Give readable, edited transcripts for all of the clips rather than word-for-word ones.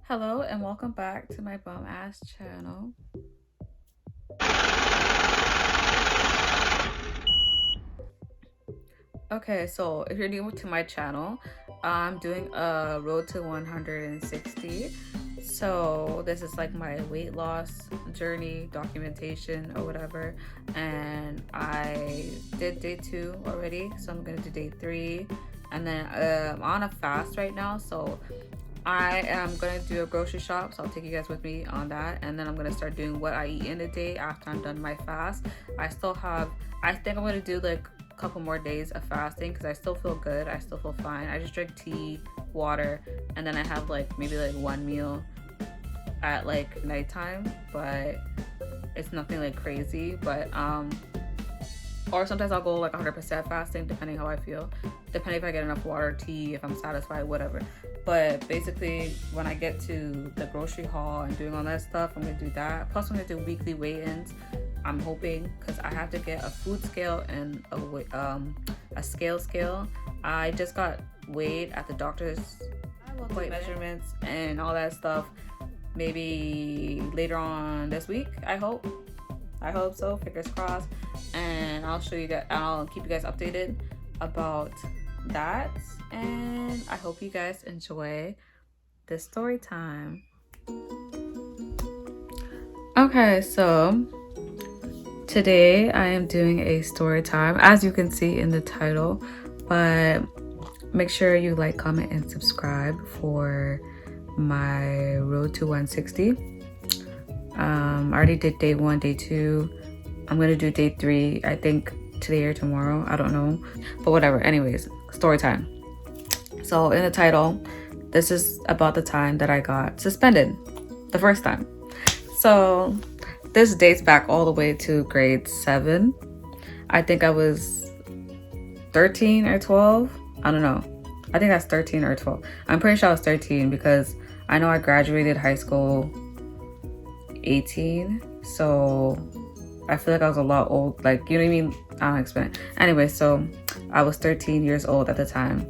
Hello and welcome back to my bum ass channel. Okay, so if you're new to my channel, I'm doing a road to 160. So this is like my weight loss journey documentation or whatever, and I did day 2 already, so I'm gonna do day 3, and then I'm on a fast right now, so I am gonna do a grocery shop, so I'll take you guys with me on that, and then I'm gonna start doing what I eat in a day after I'm done my fast. I think I'm gonna do like a couple more days of fasting because I still feel good, I still feel fine. I just drink tea, water, and then I have like maybe like one meal at like nighttime, but it's nothing like crazy. But or sometimes I'll go like 100% fasting depending how I feel, depending if I get enough water, tea, if I'm satisfied, whatever. But basically when I get to the grocery haul and doing all that stuff, I'm gonna do that. Plus I'm gonna do weekly weigh-ins, I'm hoping, because I have to get a food scale and a scale. I just got weighed at the doctor's weight measurements and all that stuff maybe later on this week. I hope so, fingers crossed. And I'll show you guys, I'll keep you guys updated about that, and I hope you guys enjoy this story time. Okay, so today I am doing a story time, as you can see in the title, but make sure you like, comment, and subscribe for my road to 160. I already did day 1, day 2. I'm gonna do day 3, I think today or tomorrow, I don't know, but whatever. Anyways, story time. So in the title, this is about the time that I got suspended the first time. So this dates back all the way to grade 7. I think I was 13 or 12. I don't know. I think that's 13 or 12. I'm pretty sure I was 13 because I know I graduated high school 18. So I feel like I was a lot old. Like, you know what I mean? I don't explain it. Anyway, so I was 13 years old at the time.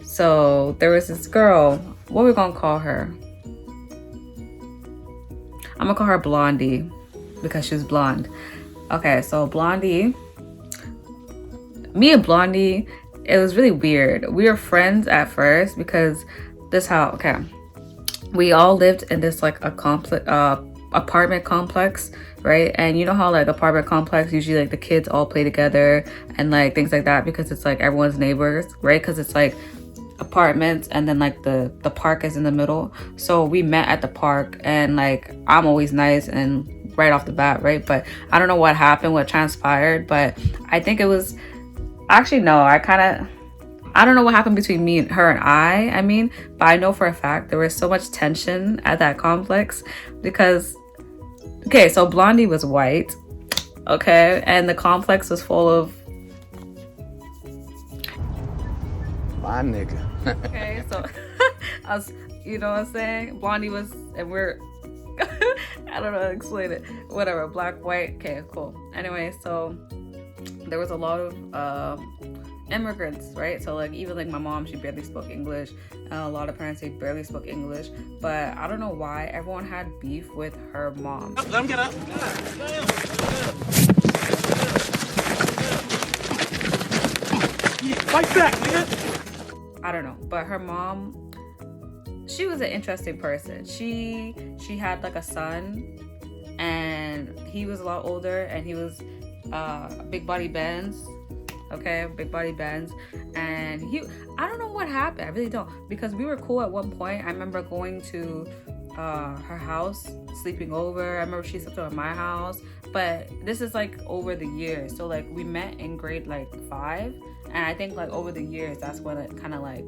So there was this girl. What are we gonna call her? I'm gonna call her Blondie because she's blonde. Okay, so Blondie, me and Blondie, it was really weird. We were friends at first because we all lived in this like apartment complex, right? And you know how like apartment complex, usually like the kids all play together and like things like that because it's like everyone's neighbors, right? Because it's like apartments and then like the park is in the middle. So we met at the park, and like I'm always nice and right off the bat, right? But I don't know what happened, what transpired, but I think it was actually no, I don't know what happened between me and her and I mean, but I know for a fact there was so much tension at that complex because, okay, so Blondie was white, okay, and the complex was full of my nigga. okay, so I was, you know what I'm saying? Blondie was, and we're, I don't know how to explain it. Whatever, black, white, okay, cool. Anyway, so there was a lot of immigrants, right? So like even like my mom, she barely spoke English, and a lot of parents, they barely spoke English, but I don't know why everyone had beef with her mom. Let him get up. Fight back, nigga. I don't know, but her mom, she was an interesting person. She had like a son, and he was a lot older, and he was big body Benz. Okay, big body Benz, and I don't know what happened, I really don't, because we were cool at one point. I remember going to her house, sleeping over. I remember she slept over at my house, but this is like over the years. So like we met in grade like 5, and I think like over the years that's when it kind of like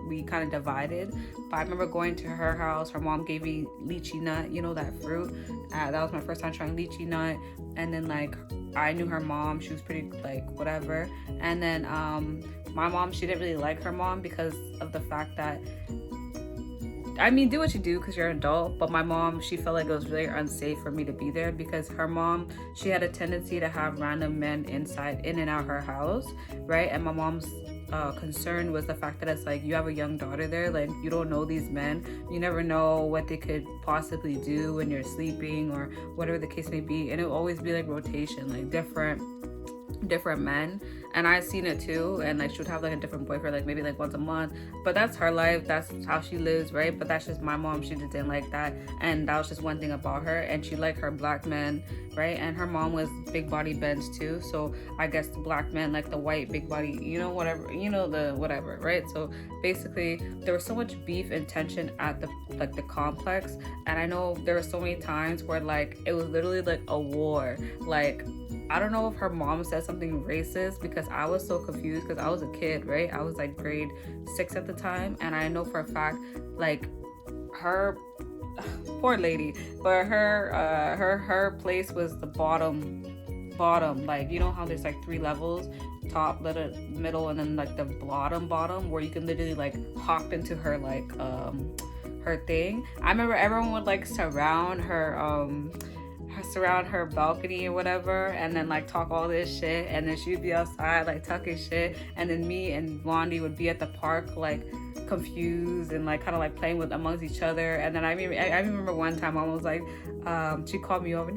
we kind of divided. But I remember going to her house, her mom gave me lychee nut, you know, that fruit. That was my first time trying lychee nut. And then like I knew her mom, she was pretty like whatever. And then my mom, she didn't really like her mom because of the fact that, I mean, do what you do because you're an adult, but my mom, she felt like it was really unsafe for me to be there because her mom, she had a tendency to have random men in and out her house, right? And my mom's concern was the fact that it's like you have a young daughter there, like you don't know these men, you never know what they could possibly do when you're sleeping or whatever the case may be, and it will always be like rotation, like different men. And I've seen it too, and like she would have like a different boyfriend like maybe like once a month, but that's her life, that's how she lives, right? But that's just my mom, she just didn't like that, and that was just one thing about her, and she liked her black men, right? And her mom was big body Benz too, so I guess the black men like the white big body, whatever, the whatever, right? So basically there was so much beef and tension at the complex, and I know there were so many times where like it was literally like a war. Like I don't know if her mom said something racist, because I was so confused because I was a kid, right? I was like grade 6 at the time, and I know for a fact like her poor lady, but her place was the bottom, like you know how there's like 3 levels, top, middle, and then like the bottom, where you can literally like hop into her like her thing. I remember everyone would like surround her balcony or whatever, and then like talk all this shit, and then she'd be outside like talking shit, and then me and Blondie would be at the park like confused and like kind of like playing with amongst each other. And then I remember one time Mom was like, she called me over,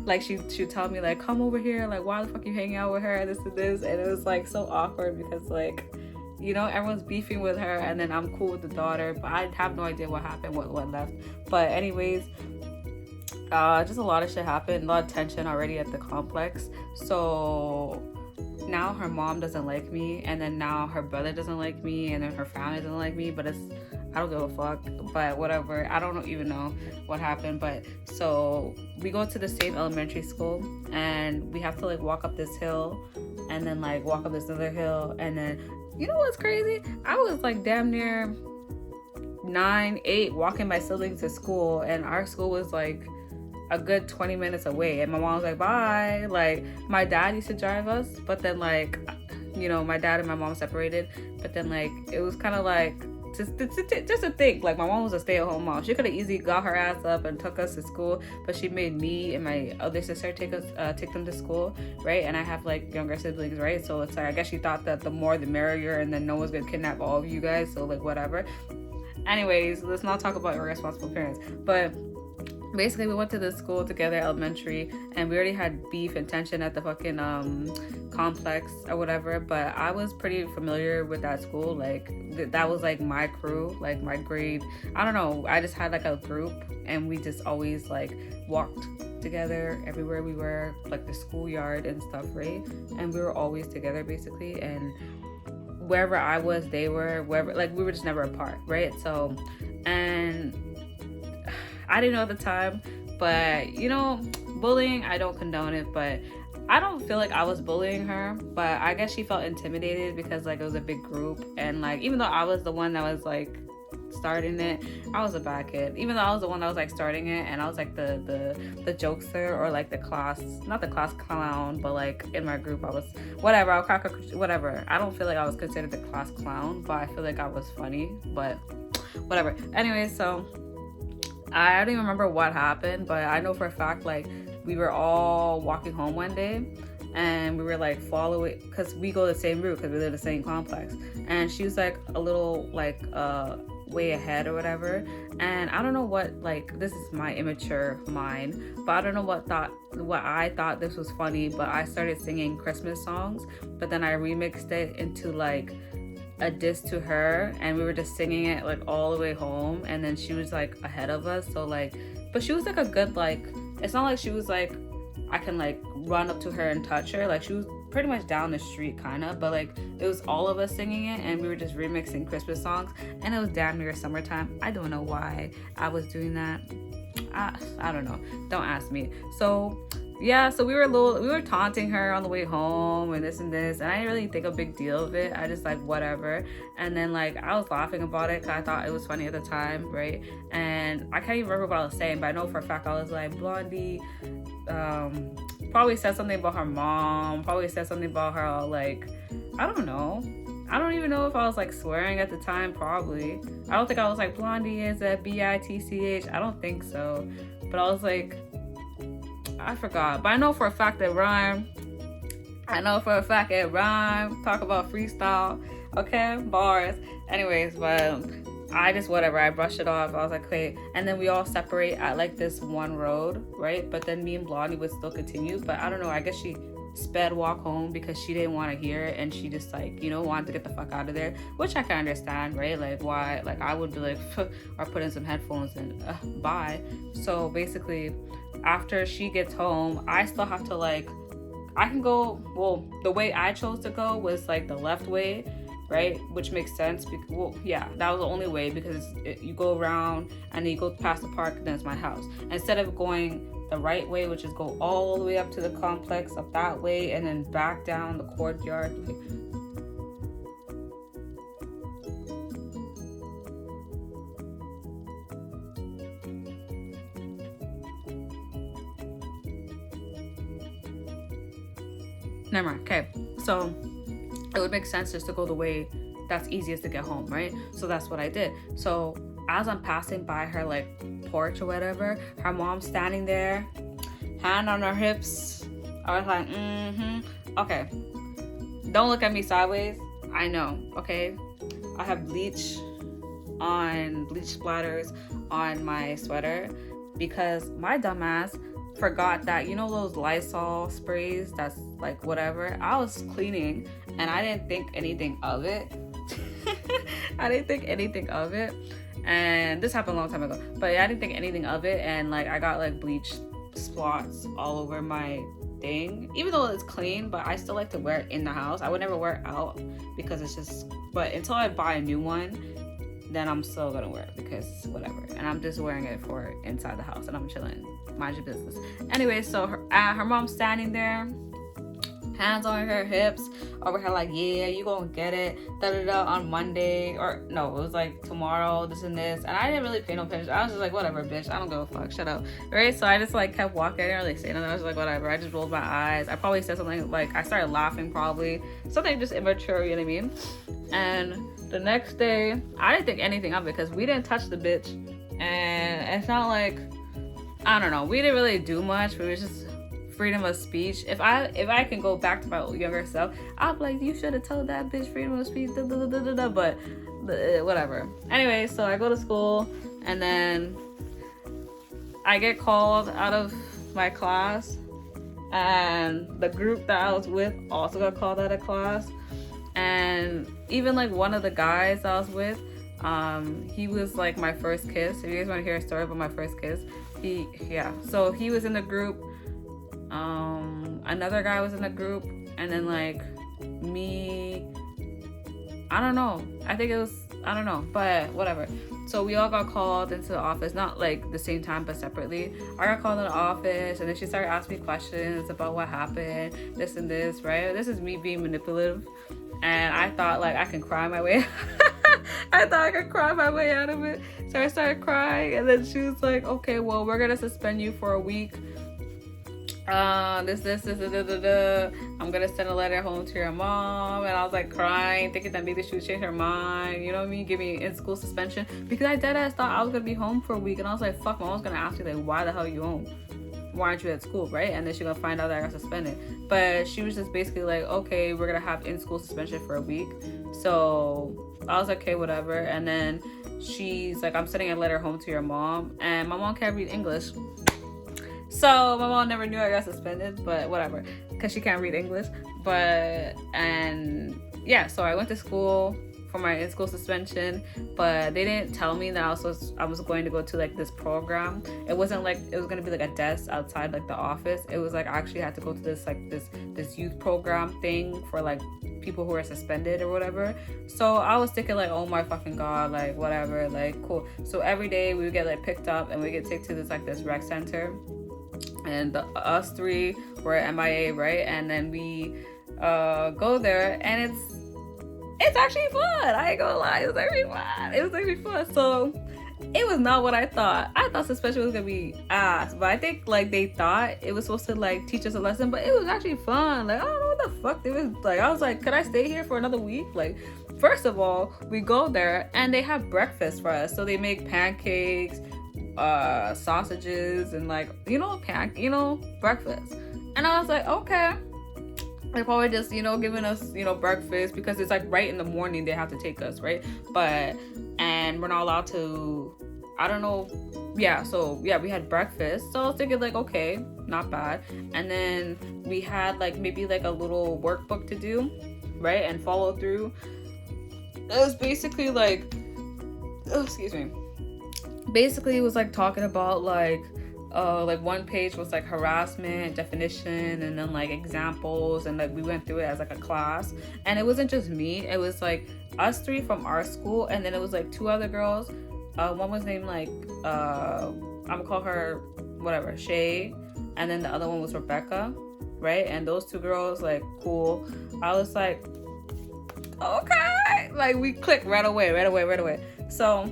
like she'd tell me like, come over here, like why the fuck you hanging out with her, this and this, and it was like so awkward because like everyone's beefing with her, and then I'm cool with the daughter, but I have no idea what happened, what left. But anyways, just a lot of shit happened, a lot of tension already at the complex. So now her mom doesn't like me, and then now her brother doesn't like me, and then her family doesn't like me, but I don't give a fuck, but whatever. I don't even know what happened. But so we go to the same elementary school, and we have to like walk up this hill, and then like walk up this other hill, and then you know what's crazy? I was like damn near 9, 8 walking my siblings to school, and our school was like a good 20 minutes away, and my mom was like bye. Like my dad used to drive us, but then like my dad and my mom separated, but then like it was kind of like just to think like my mom was a stay-at-home mom. She could have easily got her ass up and took us to school, but she made me and my other sister take them to school, right? And I have like younger siblings, right? So it's like I guess she thought that the more the merrier, and then no one's gonna kidnap all of you guys, so like whatever. Anyways, let's not talk about irresponsible parents. But basically we went to the school together, elementary, and we already had beef and tension at the fucking complex or whatever. But I was pretty familiar with that school, like that was like my crew, like my grade, I don't know, I just had like a group, and we just always like walked together everywhere we were, like the schoolyard and stuff, right? And we were always together basically, and wherever I was they were, wherever, like we were just never apart, right? So, and I didn't know at the time, but bullying, I don't condone it, but I don't feel like I was bullying her, but I guess she felt intimidated because like it was a big group, and like even though I was the one that was like starting it, I was a bad kid. Even though I was the one that was like starting it, and I was like the jokester, or like the class, not the class clown, but like in my group I was whatever, I'll crack whatever. I don't feel like I was considered the class clown, but I feel like I was funny, but whatever. Anyway, so I don't even remember what happened, but I know for a fact like we were all walking home one day, and we were like following, because we go the same route because we live in the same complex, and she was like a little like way ahead or whatever, and I don't know what, like this is my immature mind, but I don't know what I thought this was funny, but I started singing Christmas songs, but then I remixed it into like a diss to her, and we were just singing it like all the way home, and then she was like ahead of us, so like, but she was like a good, like it's not like she was like I can like run up to her and touch her, like she was pretty much down the street kind of, but like it was all of us singing it, and we were just remixing Christmas songs, and it was damn near summertime. I don't know why I was doing that. I don't know, don't ask me. So yeah, so we were taunting her on the way home and this, and I didn't really think a big deal of it. I just like whatever, and then like I was laughing about it because I thought it was funny at the time, right? And I can't even remember what I was saying, but I know for a fact I was like, Blondie probably said something about her mom, probably said something about her, like I don't know, I don't even know if I was like swearing at the time. Probably I don't think I was like Blondie is a bitch, I don't think so, but I was like, I forgot, but I know for a fact it rhymed. Talk about freestyle. Okay, bars. Anyways, but I just whatever, I brushed it off. I was like, okay. And then we all separate at like this one road, right? But then me and Blondie would still continue. But I don't know, I guess she sped walk home because she didn't want to hear it, and she just like, you know, wanted to get the fuck out of there, which I can understand, right? Like why, like I would be like or put in some headphones and bye. So basically after she gets home, I still have to like, I can go, well, the way I chose to go was like the left way, right? Which makes sense because, well, yeah, that was the only way because you go around and then you go past the park and then it's my house. Instead of going the right way, which is go all the way up to the complex up that way and then back down the courtyard. Never mind. Okay, so it would make sense just to go the way that's easiest to get home, right? So that's what I did. So as I'm passing by her like porch or whatever, her mom's standing there, hand on her hips. I was like, okay, don't look at me sideways. I know, okay? I have bleach splatters on my sweater because my dumbass forgot that, you know, those Lysol sprays that's like whatever, I was cleaning and I didn't think anything of it. And this happened a long time ago, but I didn't think anything of it, and like I got like bleach spots all over my thing, even though it's clean, but I still like to wear it in the house. I would never wear it out because it's just, but until I buy a new one, then I'm still gonna wear it because whatever. And I'm just wearing it for inside the house and I'm chilling, mind your business. Anyway, so her mom's standing there, hands on her hips, over her like, yeah, you gonna get it, da-da-da, on Monday, or no, it was like tomorrow, this and this. And I didn't really pay no attention. I was just like, whatever, bitch, I don't give a fuck, shut up, right? So I just like kept walking. I didn't really say nothing. I was like, whatever. I just rolled my eyes. I probably said something like, I started laughing, probably something just immature, you know what I mean? And the next day, I didn't think anything of it because we didn't touch the bitch, and it's not like, I don't know, we didn't really do much, but it was just freedom of speech. If I can go back to my younger self, I'll be like, you should have told that bitch freedom of speech, but whatever. Anyway, so I go to school and then I get called out of my class, and the group that I was with also got called out of class. And even like one of the guys I was with, he was like my first kiss. If you guys want to hear a story about my first kiss, so he was in the group. Another guy was in the group, and then like me, I don't know, but whatever. So we all got called into the office, not like the same time but separately. I got called in the office, and then she started asking me questions about what happened, this and this, right? This is me being manipulative, and I thought like I can cry my way I thought I could cry my way out of it. So I started crying, and then she was like, okay, well, we're gonna suspend you for a week. I'm gonna send a letter home to your mom. And I was like crying, thinking that maybe she would change her mind, you know what I mean, give me in-school suspension, because I deadass thought I was gonna be home for a week. And I was like, fuck, my mom's gonna ask me like, why the hell are you home? Why aren't you at school, right? And then she's gonna find out that I got suspended. But she was just basically like, okay, we're gonna have in-school suspension for a week. So I was like, okay, whatever. And then she's like, I'm sending a letter home to your mom, and my mom can't read English. So my mom never knew I got suspended, but whatever, because she can't read English. And yeah, so I went to school for my in-school suspension, but they didn't tell me that I was going to go to like this program. It wasn't like it was gonna be like a desk outside like the office. It was like I actually had to go to this like this youth program thing for like people who are suspended or whatever. So I was thinking like, oh my fucking god, like whatever, like cool. So every day we would get like picked up and we get taken to this rec center. And us three were at MIA, right? And then we go there, and it's actually fun. I ain't gonna lie, it was actually fun. So it was not what I thought. I thought suspension was gonna be ass, but I think like they thought it was supposed to like teach us a lesson, but it was actually fun. Like I don't know what the fuck it was like. I was like, could I stay here for another week? Like, first of all, we go there and they have breakfast for us. So they make pancakes, sausages, and like, breakfast. And I was like, okay, they're probably just, you know, giving us, you know, breakfast, because it's like right in the morning they have to take us, right? And we're not allowed to, I don't know. Yeah, so yeah, we had breakfast. So I was thinking like, okay, not bad. And then we had like maybe like a little workbook to do, right? And follow through. It was basically like, oh, excuse me. Basically, it was like talking about like one page was like harassment definition, and then like examples, and like we went through it as like a class. And it wasn't just me, it was like us three from our school, and then it was like two other girls. One was named like I'm gonna call her whatever, Shay, and then the other one was Rebecca, right? And those two girls, like, cool. I was like, okay, like we clicked right away. So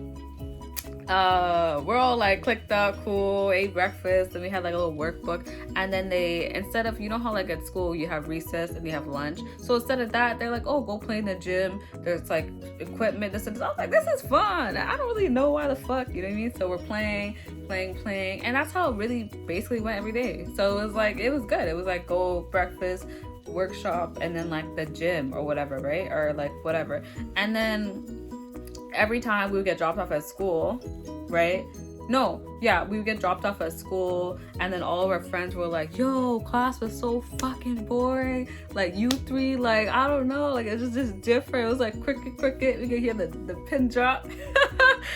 we're all like clicked up, cool, ate breakfast, and we had like a little workbook. And then they, instead of, you know how like at school you have recess and you have lunch, so instead of that, they're like, oh, go play in the gym, there's like equipment, this and this. I was like, this is fun. I don't really know why the fuck, you know what I mean? So we're playing, and that's how it really basically went every day. So it was like, it was good. It was like, go breakfast, workshop, and then like the gym or whatever, right? Or like whatever. And then every time we would get dropped off at school, right? We would get dropped off at school, and then all of our friends were like, yo, class was so fucking boring. Like, you three, like, I don't know, like, it was just different. It was like cricket. We could hear the pin drop.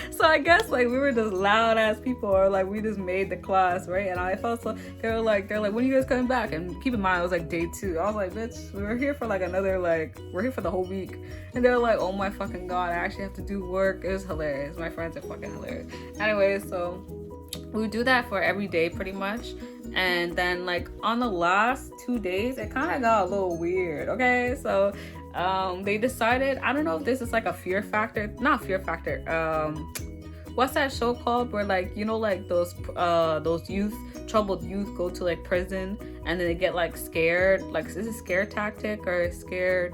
So I guess, like, we were just loud ass people, or like, we just made the class, right? And I felt so, they're like, when are you guys coming back? And keep in mind, it was like day 2. I was like, bitch, we were here for like another, like, we're here for the whole week. And they're like, oh my fucking god, I actually have to do work. It was hilarious. My friends are fucking hilarious. Anyway, so we would do that for every day pretty much. And then like on the last 2 days, it kind of got a little weird, okay? So they decided, I don't know if this is like a fear factor, not fear factor, what's that show called where, like, you know, like those troubled youth go to like prison, and then they get like scared, like, is it scare tactic or scared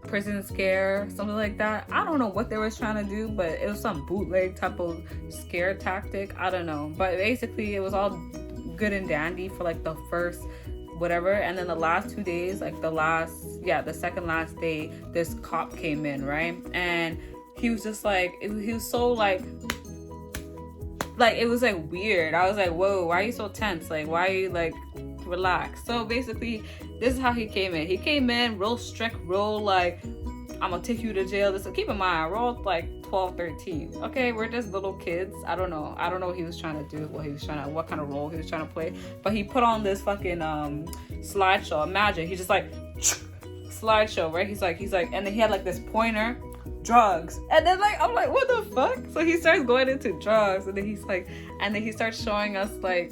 prison scare, something like that? I don't know what they were trying to do, but it was some bootleg type of scare tactic, I don't know. But basically it was all good and dandy for like the first whatever, and then the last 2 days, like the second last day, this cop came in, right? And he was just like, he was so like it was like weird. I was like, whoa, why are you so tense? Like, why are you like, relax? So basically this is how he came in. He came in real strict, real like, I'm gonna take you to jail. This, keep in mind, we're all like 12, 13. Okay, we're just little kids. I don't know what he was trying to do, what kind of role he was trying to play. But he put on this fucking slideshow. Imagine, he just like slideshow, right? He's like, and then he had like this pointer, drugs, and then like, I'm like, what the fuck? So he starts going into drugs, and then he starts showing us like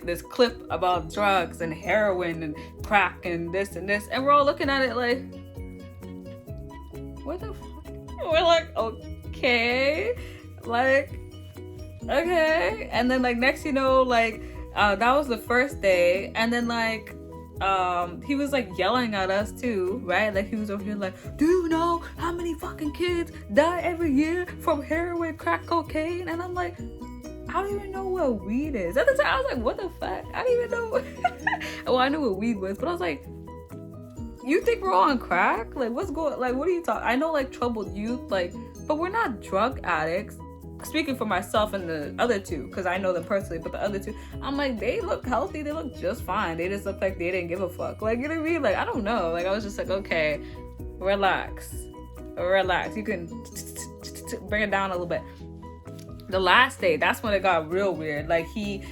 this clip about drugs and heroin and crack and this, and we're all looking at it like, what the fuck? We're like, okay, and then like next, you know, like that was the first day, and then like he was like yelling at us too, right? Like he was over here like, do you know how many fucking kids die every year from heroin, crack cocaine? And I'm like, I don't even know what weed is. At the time I was like, what the fuck? I didn't even know. Well, I knew what weed was, but I was like, you think we're all on crack? Like, what's going, like, what are you talking? I know like troubled youth, like, but we're not drug addicts. Speaking for myself and the other two, because I know them personally, but the other two, I'm like, they look healthy, they look just fine, they just look like they didn't give a fuck, like, you know what I mean? Like, I don't know, like, I was just like, okay, relax, you can bring it down a little bit. The last day, that's when it got real weird. Like he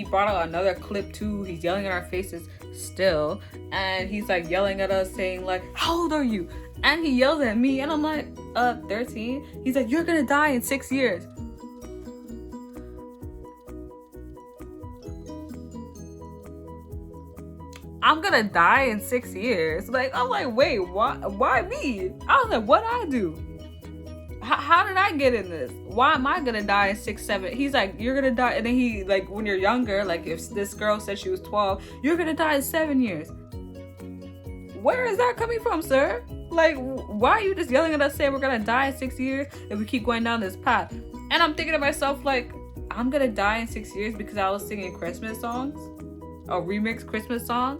brought out another clip too. He's yelling at our faces still, and he's like yelling at us, saying like, how old are you? And he yells at me, and I'm like, 13. He's like, you're gonna die in 6 years. I'm gonna die in 6 years. Like, I'm like, wait, why me? I was like, what'd I do? How did I get in this? Why am I gonna die in 6, 7? He's like, you're gonna die. And then he, like, when you're younger, like if this girl said she was 12, you're gonna die in 7 years. Where is that coming from, sir? Like, why are you just yelling at us saying we're gonna die in 6 years if we keep going down this path? And I'm thinking to myself, like, I'm gonna die in 6 years because I was singing Christmas songs, a remix Christmas song.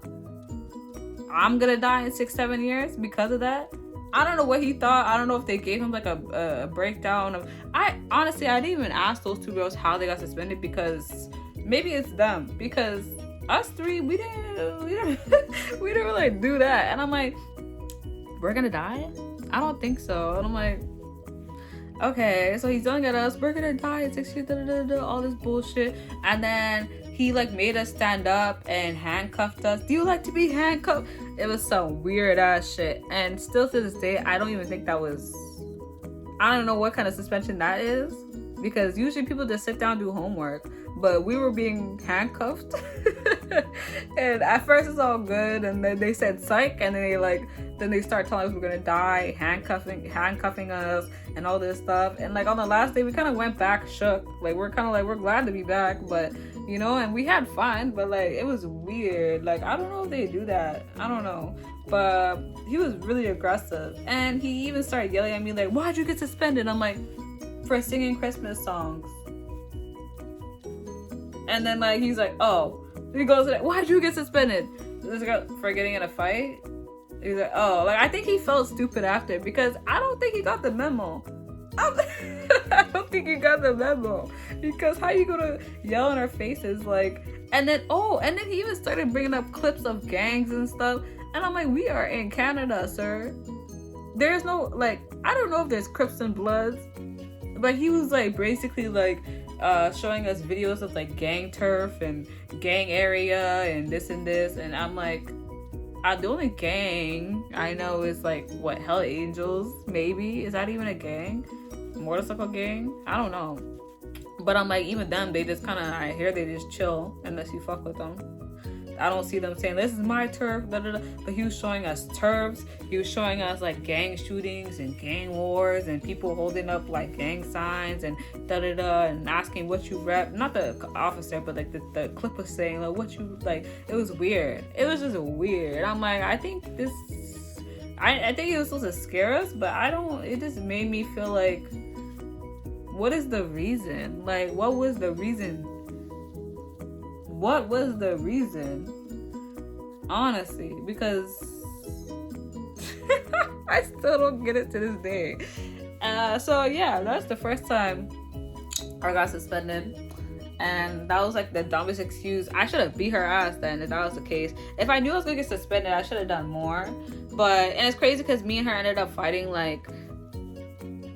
I'm gonna die in 6-7 years because of that. I don't know what he thought. I don't know if they gave him like a breakdown of. I honestly, I didn't even ask those two girls how they got suspended, because maybe it's them, because us three, we didn't we didn't really do that. And I'm like, we're gonna die? I don't think so. And I'm like, okay, so he's yelling at us, we're gonna die in 6 years, all this bullshit. And then he like made us stand up and handcuffed us. Do you like to be handcuffed? It was some weird ass shit. And still to this day, I don't even think that was, I don't know what kind of suspension that is, because usually people just sit down and do homework, but we were being handcuffed. And at first it's all good, and then they said psych, and then they start telling us we're gonna die, handcuffing us and all this stuff. And like on the last day we kind of went back shook, like we're kind of like, we're glad to be back, but you know, and we had fun, but like it was weird. Like I don't know if they do that, I don't know, but he was really aggressive. And he even started yelling at me like, why'd you get suspended? I'm like, for singing Christmas songs. And then like he's like, oh, he goes like, why'd you get suspended? This guy for getting in a fight. He's like, oh, like I think he felt stupid after, because I don't think he got the memo. I don't think he got the memo, because how you gonna yell in our faces like? And then he even started bringing up clips of gangs and stuff, and I'm like, we are in Canada, sir. There's no, like, I don't know if there's Crips and Bloods, but he was like basically like showing us videos of like gang turf and gang area and this and this, and I'm like, the only gang I know is like what, Hell Angels, maybe. Is that even a gang? Motorcycle gang? I don't know. But I'm like, even them, they just kind of, I hear they just chill unless you fuck with them. I don't see them saying, this is my turf, da, da, da. But he was showing us turfs. He was showing us like gang shootings and gang wars and people holding up like gang signs and da da da, and asking what you rep. Not the officer, but like the clip was saying like what you like. It was weird. It was just weird. I'm like, I think this, I think it was supposed to scare us, but I don't, it just made me feel like, what is the reason? Like, what was the reason? What was the reason? Honestly, because I still don't get it to this day. So yeah, that's the first time I got suspended, and that was like the dumbest excuse. I should have beat her ass then if that was the case. If I knew I was gonna get suspended, I should have done more. And it's crazy because me and her ended up fighting like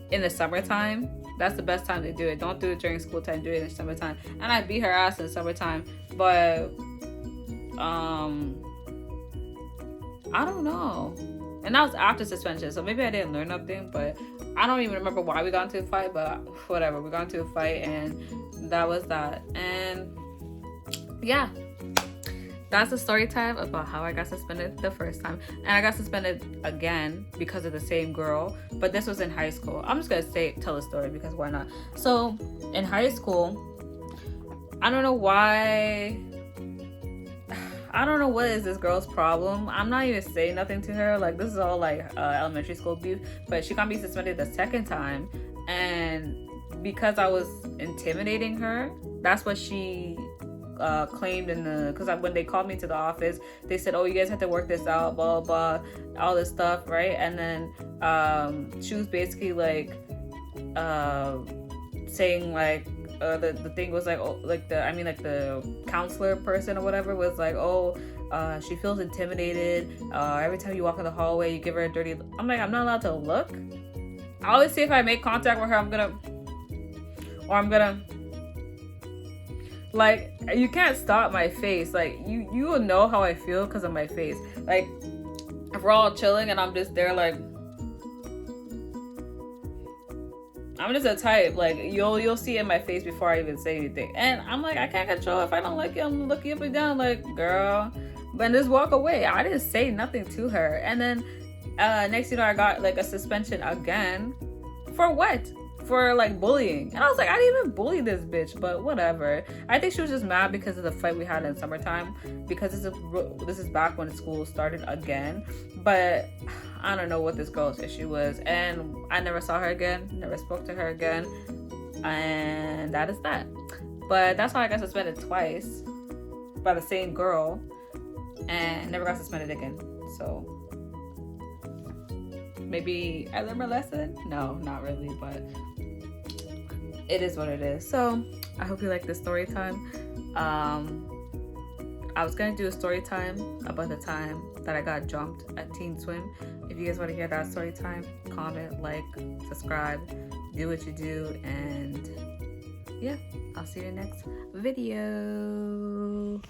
in the summertime. That's the best time to do it. Don't do it during school time, do it in the summertime. And I beat her ass in the summertime. But I don't know. And that was after suspension, so maybe I didn't learn nothing, but I don't even remember why we got into a fight, but whatever. We got into a fight, and that was that. And yeah, that's the story time about how I got suspended the first time. And I got suspended again because of the same girl, but this was in high school. I'm just gonna tell the story because why not? So in high school, I don't know why, I don't know what is this girl's problem. I'm not even saying nothing to her. Like, this is all like elementary school beef, but she got me suspended the second time. And because I was intimidating her, that's what she claimed in the, because when they called me to the office, they said, oh, you guys have to work this out, blah blah blah, all this stuff, right? And then she was basically like saying like the thing was like, oh, like the counselor person or whatever was like, oh, she feels intimidated every time you walk in the hallway, you give her a dirty look. I'm like, I'm not allowed to look. I always say if I make contact with her, I'm gonna like, you can't stop my face. Like, you will know how I feel because of my face. Like, if we're all chilling and I'm just there, like, I'm just a type, like, you'll see it in my face before I even say anything. And I'm like, I can't control if I don't like you. I'm gonna look you up and down like, girl, but just walk away. I didn't say nothing to her. And then next I got like a suspension again. For what? For like bullying. And I was like, I didn't even bully this bitch, but whatever. I think she was just mad because of the fight we had in summertime, because this is back when school started again. But I don't know what this girl's issue was, and I never saw her again, never spoke to her again, and that is that. But that's how I got suspended twice by the same girl and never got suspended again. So maybe I learned my lesson. No, not really, but it is what it is. So I hope you like this story time. I was gonna do a story time about the time that I got jumped at Teen Swim. If you guys want to hear that story time, comment, like, subscribe, do what you do, and yeah, I'll see you in the next video.